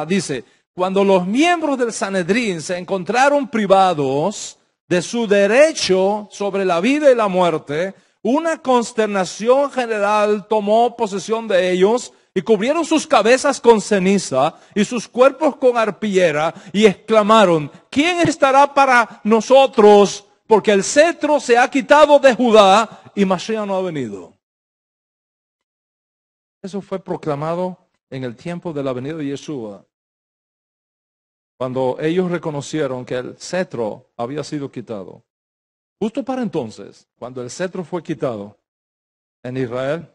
dice, cuando los miembros del Sanedrín se encontraron privados de su derecho sobre la vida y la muerte, una consternación general tomó posesión de ellos y cubrieron sus cabezas con ceniza y sus cuerpos con arpillera y exclamaron, ¿quién estará para nosotros? Porque el cetro se ha quitado de Judá y Mashiach no ha venido. Eso fue proclamado en el tiempo de la venida de Yeshua, cuando ellos reconocieron que el cetro había sido quitado. Justo para entonces, cuando el cetro fue quitado en Israel,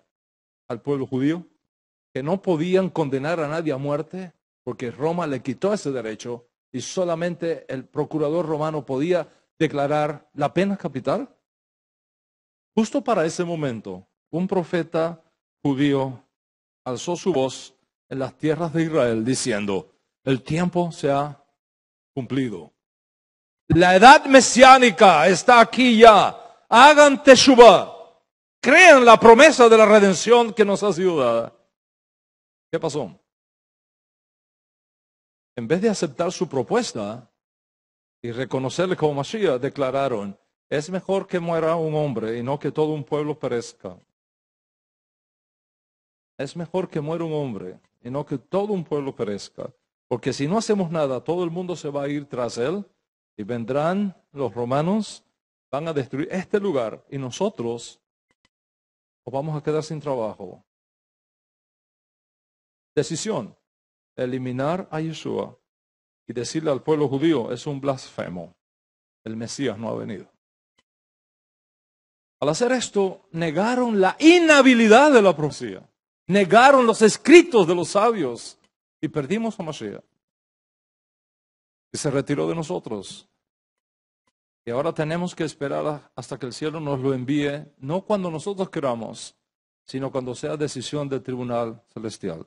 al pueblo judío, que no podían condenar a nadie a muerte, porque Roma le quitó ese derecho y solamente el procurador romano podía declarar la pena capital. Justo para ese momento, un profeta judío alzó su voz en las tierras de Israel diciendo, el tiempo se ha cumplido. La edad mesiánica está aquí ya. Hagan teshuvah. Crean la promesa de la redención que nos ha sido dada. ¿Qué pasó? En vez de aceptar su propuesta y reconocerle como Mashiach, declararon, es mejor que muera un hombre y no que todo un pueblo perezca. Es mejor que muera un hombre y no que todo un pueblo perezca. Porque si no hacemos nada, todo el mundo se va a ir tras él y vendrán los romanos, van a destruir este lugar y nosotros nos vamos a quedar sin trabajo. Decisión, eliminar a Yeshua y decirle al pueblo judío, es un blasfemo. El Mesías no ha venido. Al hacer esto, negaron la inhabilidad de la profecía. Negaron los escritos de los sabios y perdimos a Mashiach. Y se retiró de nosotros. Y ahora tenemos que esperar hasta que el cielo nos lo envíe, no cuando nosotros queramos, sino cuando sea decisión del tribunal celestial.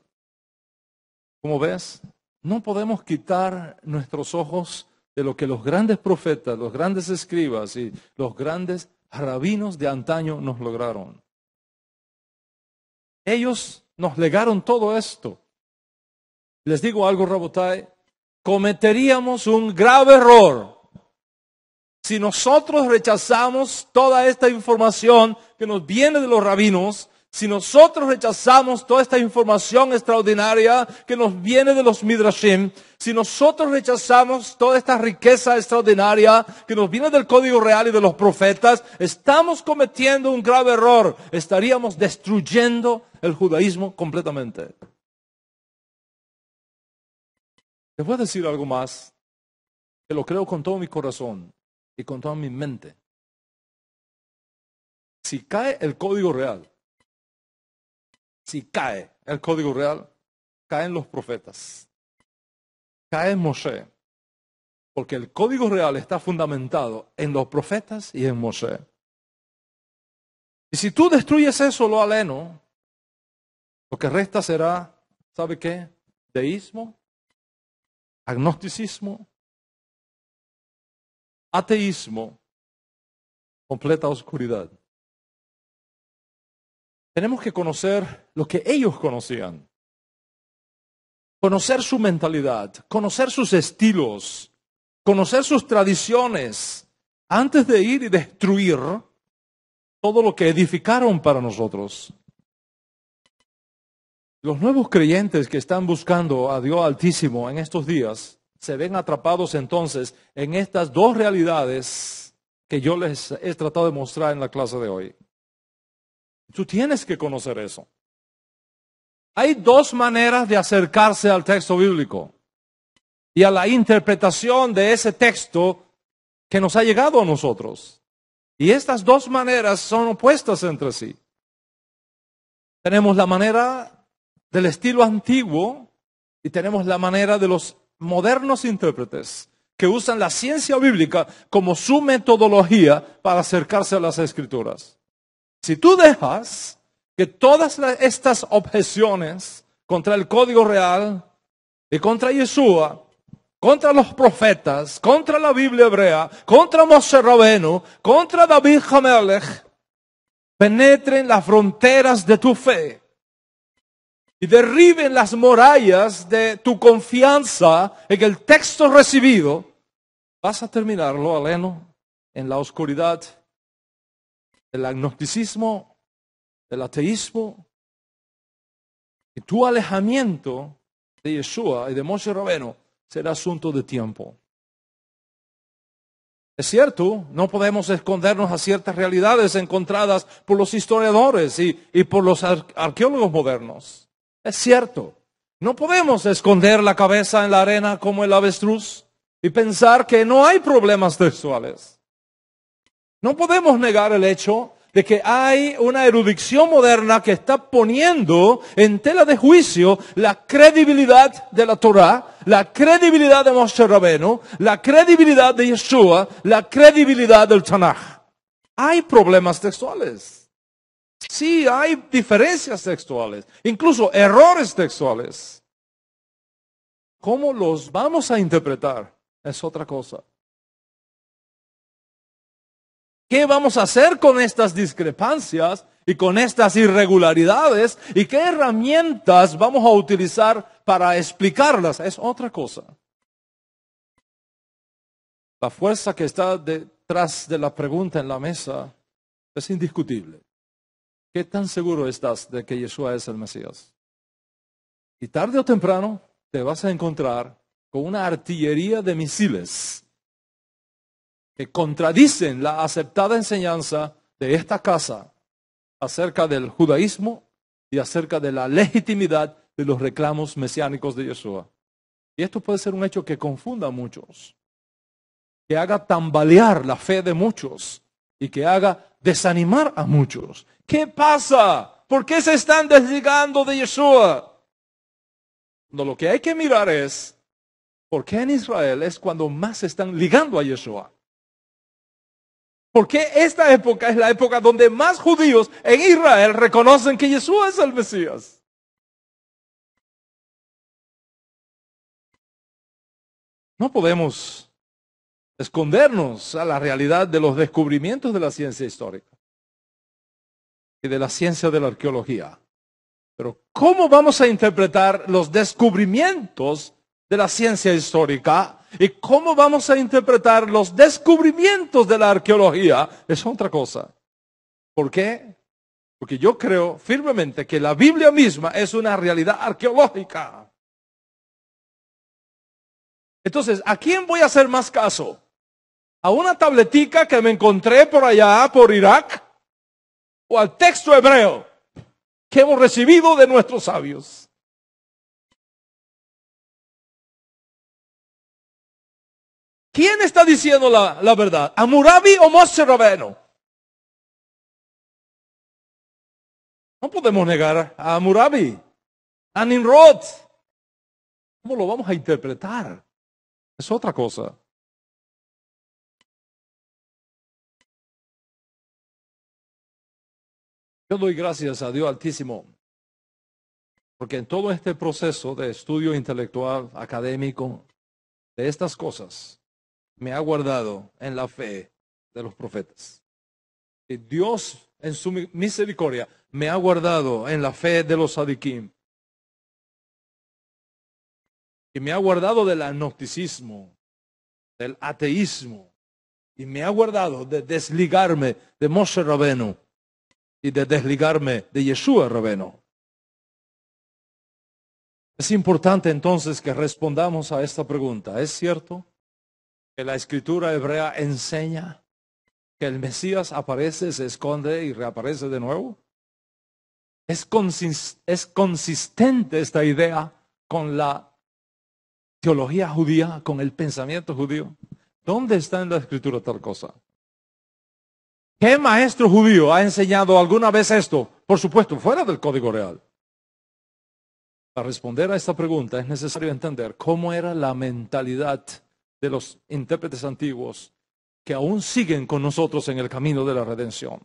Como ves, no podemos quitar nuestros ojos de lo que los grandes profetas, los grandes escribas y los grandes rabinos de antaño nos lograron. Ellos nos legaron todo esto. Les digo algo, Rabotai, cometeríamos un grave error si nosotros rechazamos toda esta información que nos viene de los rabinos, si nosotros rechazamos toda esta información extraordinaria que nos viene de los midrashim, si nosotros rechazamos toda esta riqueza extraordinaria que nos viene del código real y de los profetas, estamos cometiendo un grave error. Estaríamos destruyendo el judaísmo completamente. Les voy a decir algo más, que lo creo con todo mi corazón y con toda mi mente. Si cae el código real, caen los profetas, cae Moshe, porque el código real está fundamentado en los profetas y en Moshe. Y si tú destruyes eso, lo aleno, lo que resta será, ¿sabe qué? Deísmo, agnosticismo, ateísmo, completa oscuridad. Tenemos que conocer lo que ellos conocían. Conocer su mentalidad, conocer sus estilos, conocer sus tradiciones, antes de ir y destruir todo lo que edificaron para nosotros. Los nuevos creyentes que están buscando a Dios Altísimo en estos días se ven atrapados entonces en estas dos realidades que yo les he tratado de mostrar en la clase de hoy. Tú tienes que conocer eso. Hay dos maneras de acercarse al texto bíblico y a la interpretación de ese texto que nos ha llegado a nosotros. Y estas dos maneras son opuestas entre sí. Tenemos la manera del estilo antiguo y tenemos la manera de los modernos intérpretes que usan la ciencia bíblica como su metodología para acercarse a las Escrituras. Si tú dejas que todas estas objeciones contra el código real y contra Yeshua, contra los profetas, contra la Biblia hebrea, contra Moshe Rabenu, contra David Hamelech, penetren las fronteras de tu fe y derriben las murallas de tu confianza en el texto recibido, vas a terminarlo aleno en la oscuridad del agnosticismo, del ateísmo, Y tu alejamiento de Yeshua y de Moshe Rabbeinu será asunto de tiempo. Es cierto, no podemos escondernos a ciertas realidades encontradas por los historiadores y por los arqueólogos modernos. Es cierto, no podemos esconder la cabeza en la arena como el avestruz y pensar que no hay problemas textuales. No podemos negar el hecho de que hay una erudición moderna que está poniendo en tela de juicio la credibilidad de la Torá, la credibilidad de Moshe Rabbeinu, la credibilidad de Yeshua, la credibilidad del Tanaj. Hay problemas textuales. Sí, hay diferencias textuales, incluso errores textuales. ¿Cómo los vamos a interpretar? Es otra cosa. ¿Qué vamos a hacer con estas discrepancias y con estas irregularidades? ¿Y qué herramientas vamos a utilizar para explicarlas? Es otra cosa. La fuerza que está detrás de la pregunta en la mesa es indiscutible. ¿Qué tan seguro estás de que Yeshua es el Mesías? Y tarde o temprano te vas a encontrar con una artillería de misiles que contradicen la aceptada enseñanza de esta casa acerca del judaísmo y acerca de la legitimidad de los reclamos mesiánicos de Yeshua. Y esto puede ser un hecho que confunda a muchos, que haga tambalear la fe de muchos y que haga desanimar a muchos. ¿Qué pasa? ¿Por qué se están desligando de Yeshua? No, lo que hay que mirar es por qué en Israel es cuando más se están ligando a Yeshua. Porque esta época es la época donde más judíos en Israel reconocen que Yeshua es el Mesías. No podemos escondernos a la realidad de los descubrimientos de la ciencia histórica y de la ciencia de la arqueología. Pero ¿cómo vamos a interpretar los descubrimientos de la ciencia histórica? ¿Y cómo vamos a interpretar los descubrimientos de la arqueología? Es otra cosa. ¿Por qué? Porque yo creo firmemente que la Biblia misma es una realidad arqueológica. Entonces, ¿a quién voy a hacer más caso? ¿A una tabletica que me encontré por allá, por Irak? ¿O al texto hebreo que hemos recibido de nuestros sabios? ¿Quién está diciendo la verdad? ¿Hammurabi o Moshe Rabbeinu? No podemos negar a Hammurabi, a Nimrod. ¿Cómo lo vamos a interpretar? Es otra cosa. Yo doy gracias a Dios Altísimo, porque en todo este proceso de estudio intelectual, académico, de estas cosas, me ha guardado en la fe de los profetas. Y Dios, en su misericordia, me ha guardado en la fe de los sadiquim. Y me ha guardado del agnosticismo, del ateísmo. Y me ha guardado de desligarme de Moshe Rabbeinu y de desligarme de Yeshua Rabbeinu. Es importante entonces que respondamos a esta pregunta. ¿Es cierto que la escritura hebrea enseña que el Mesías aparece, se esconde y reaparece de nuevo? ¿Es consistente esta idea con la teología judía, con el pensamiento judío? ¿Dónde está en la escritura tal cosa? ¿Qué maestro judío ha enseñado alguna vez esto? Por supuesto, fuera del Código Real. Para responder a esta pregunta es necesario entender cómo era la mentalidad de los intérpretes antiguos que aún siguen con nosotros en el camino de la redención.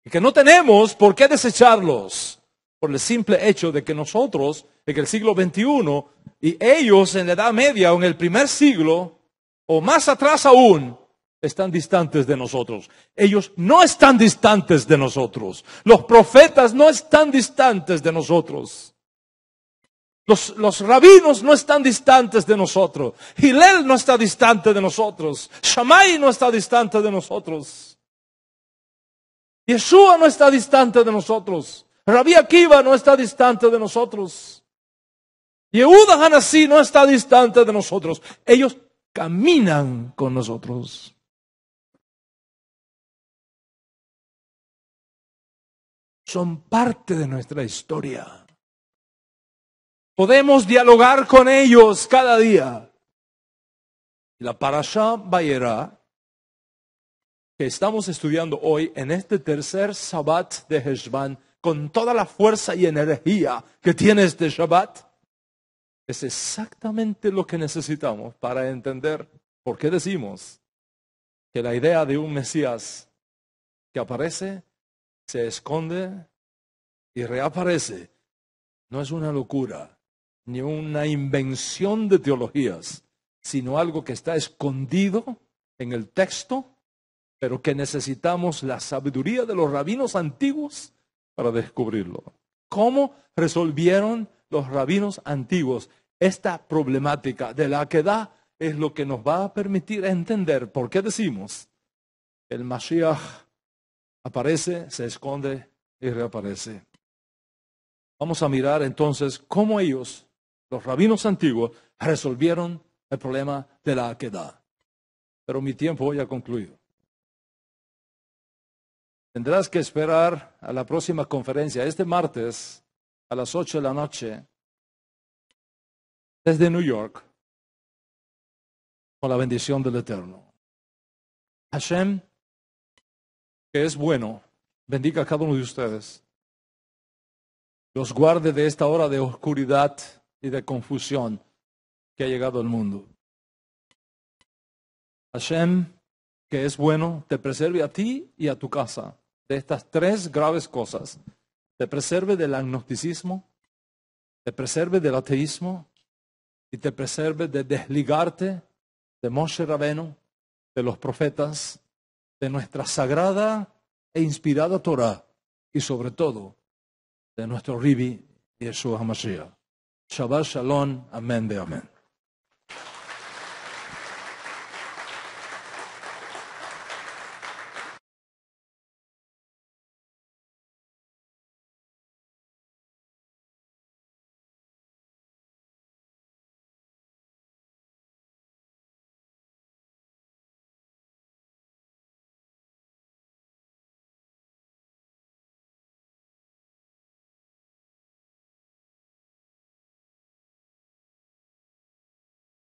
Y que no tenemos por qué desecharlos por el simple hecho de que nosotros en el siglo XXI y ellos en la Edad Media o en el primer siglo o más atrás aún están distantes de nosotros. Ellos no están distantes de nosotros. Los profetas no están distantes de nosotros. Los rabinos no están distantes de nosotros. Hillel no está distante de nosotros. Shammai no está distante de nosotros. Yeshua no está distante de nosotros. Rabí Akiva no está distante de nosotros. Yehuda Hanasí no está distante de nosotros. Ellos caminan con nosotros. Son parte de nuestra historia. Podemos dialogar con ellos cada día. La Parashá Vayera, que estamos estudiando hoy en este tercer Shabbat de Heshvan, con toda la fuerza y energía que tiene este Shabbat, es exactamente lo que necesitamos para entender por qué decimos que la idea de un Mesías que aparece, se esconde y reaparece no es una locura, ni una invención de teologías, sino algo que está escondido en el texto, pero que necesitamos la sabiduría de los rabinos antiguos para descubrirlo. ¿Cómo resolvieron los rabinos antiguos esta problemática de la Akedah? Es lo que nos va a permitir entender por qué decimos el Mashiach aparece, se esconde y reaparece. Vamos a mirar entonces cómo ellos, los rabinos antiguos, resolvieron el problema de la Akedah. Pero mi tiempo ya ha concluido. Tendrás que esperar a la próxima conferencia, este martes a las 8 de la noche, desde New York, con la bendición del Eterno. Hashem, que es bueno, bendiga a cada uno de ustedes. Los guarde de esta hora de oscuridad y de confusión que ha llegado al mundo. Hashem, que es bueno, te preserve a ti y a tu casa de estas tres graves cosas. Te preserve del agnosticismo, te preserve del ateísmo y te preserve de desligarte de Moshe Rabenu, de los profetas, de nuestra sagrada e inspirada Torah y sobre todo de nuestro Ribi Yeshua HaMashiach. Shabbat Shalom, amén de amén.